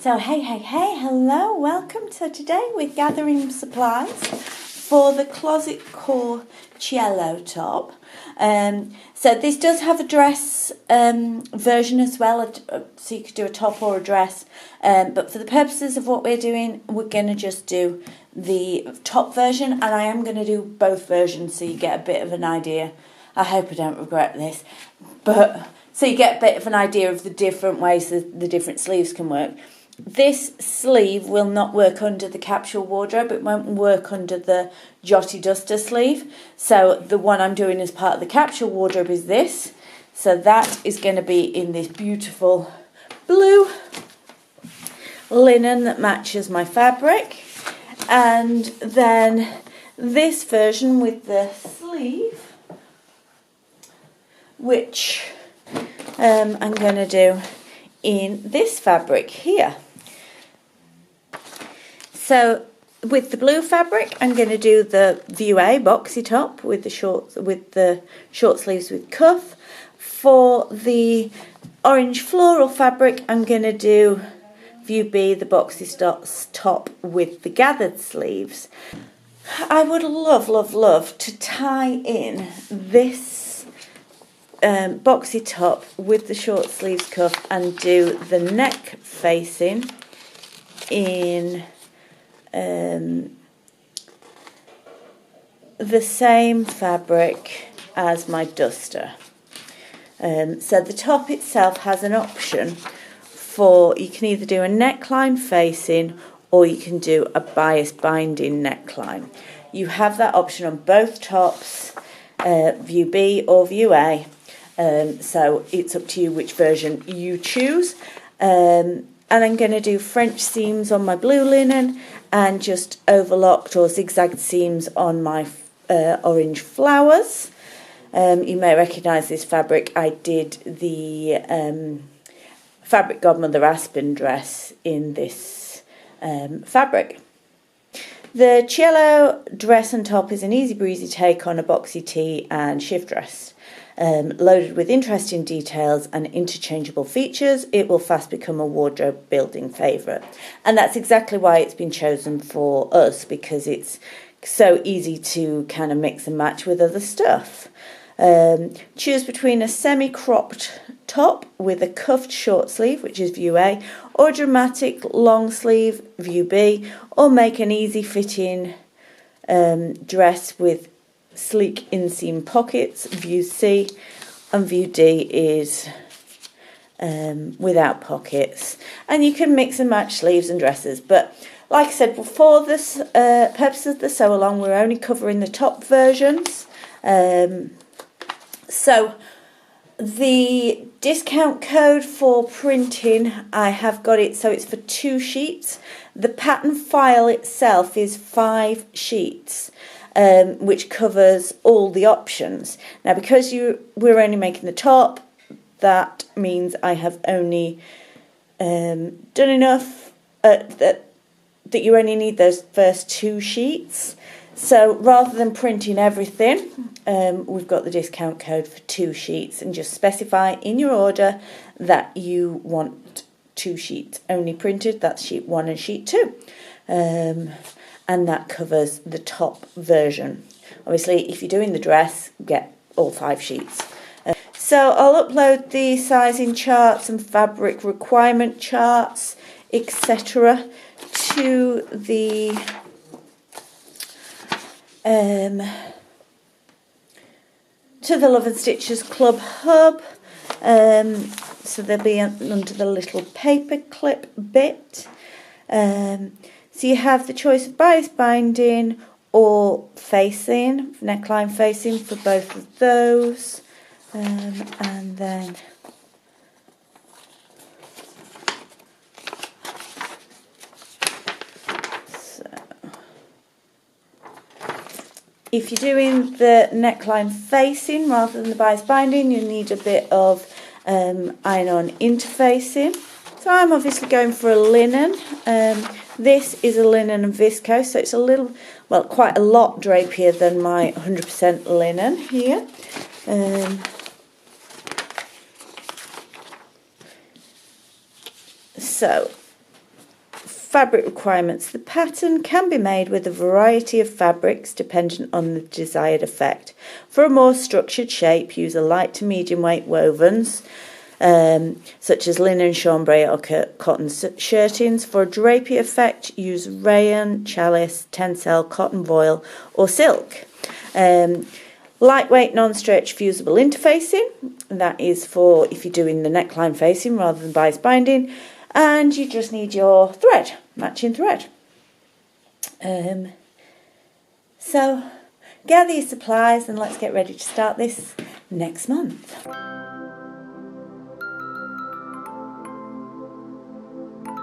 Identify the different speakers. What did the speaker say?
Speaker 1: So hey, hello, welcome. So today we're gathering supplies for the Closet Core Cielo top. So this does have a dress version as well, so you could do a top or a dress. But for the purposes of what we're doing, we're going to just do the top version, and I am going to do both versions so you get a bit of an idea. I hope I don't regret this, but so you get a bit of an idea of the different ways the different sleeves can work. This sleeve will not work under the capsule wardrobe. It won't work under the Jotty Duster sleeve. So the one I'm doing as part of the capsule wardrobe is this. So that is going to be in this beautiful blue linen that matches my fabric. And then this version with the sleeve, which I'm going to do in this fabric here. So with the blue fabric, I'm going to do the View A boxy top with the short sleeves with cuff. For the orange floral fabric, I'm going to do View B, the boxy top with the gathered sleeves. I would love to tie in this boxy top with the short sleeves cuff and do the neck facing in the same fabric as my duster. So the top itself has an option for, you can either do a neckline facing or you can do a bias binding neckline. You have that option on both tops, View B or View A. So it's up to you which version you choose. And I'm going to do French seams on my blue linen and just overlocked or zigzagged seams on my orange flowers. You may recognise this fabric. I did the Fabric Godmother Aspen dress in this fabric. The Cielo dress and top is an easy breezy take on a boxy tee and shift dress. Loaded with interesting details and interchangeable features, it will fast become a wardrobe building favourite. And that's exactly why it's been chosen for us, because it's so easy to kind of mix and match with other stuff. Choose between a semi-cropped top with a cuffed short sleeve, which is View A, or a dramatic long sleeve, View B, or make an easy fitting dress with sleek inseam pockets, View C, and View D is without pockets. And you can mix and match sleeves and dresses, but like I said, for this purposes of the sew along, we're only covering the top versions. So the discount code for printing, I have got it, so it's for 2 sheets. The pattern file itself is 5 sheets. Which covers all the options. Now, because we're only making the top, that means I have only done enough that you only need those first 2 sheets. So rather than printing everything, we've got the discount code for 2 sheets, and just specify in your order that you want 2 sheets only printed. That's sheet 1 and sheet 2. And that covers the top version. Obviously, if you're doing the dress, get all 5 sheets. So I'll upload the sizing charts and fabric requirement charts, etc. to the Love and Stitches Club Hub. So they'll be under the little paper clip bit. So you have the choice of bias binding or facing, neckline facing for both of those. And then if you're doing the neckline facing rather than the bias binding, you need a bit of iron-on interfacing. So I'm obviously going for a linen. This is a linen and viscose, so it's a little, well, quite a lot drapier than my 100% linen here. So fabric requirements. The pattern can be made with a variety of fabrics dependent on the desired effect. For a more structured shape, use a light to medium weight wovens, such as linen, chambray or cotton shirtings. For a drapey effect, use rayon, challis, tencel, cotton voile or silk. Lightweight, non-stretch, fusible interfacing. That is for if you're doing the neckline facing rather than bias binding. And you just need your thread, matching thread. So gather your supplies and let's get ready to start this next month.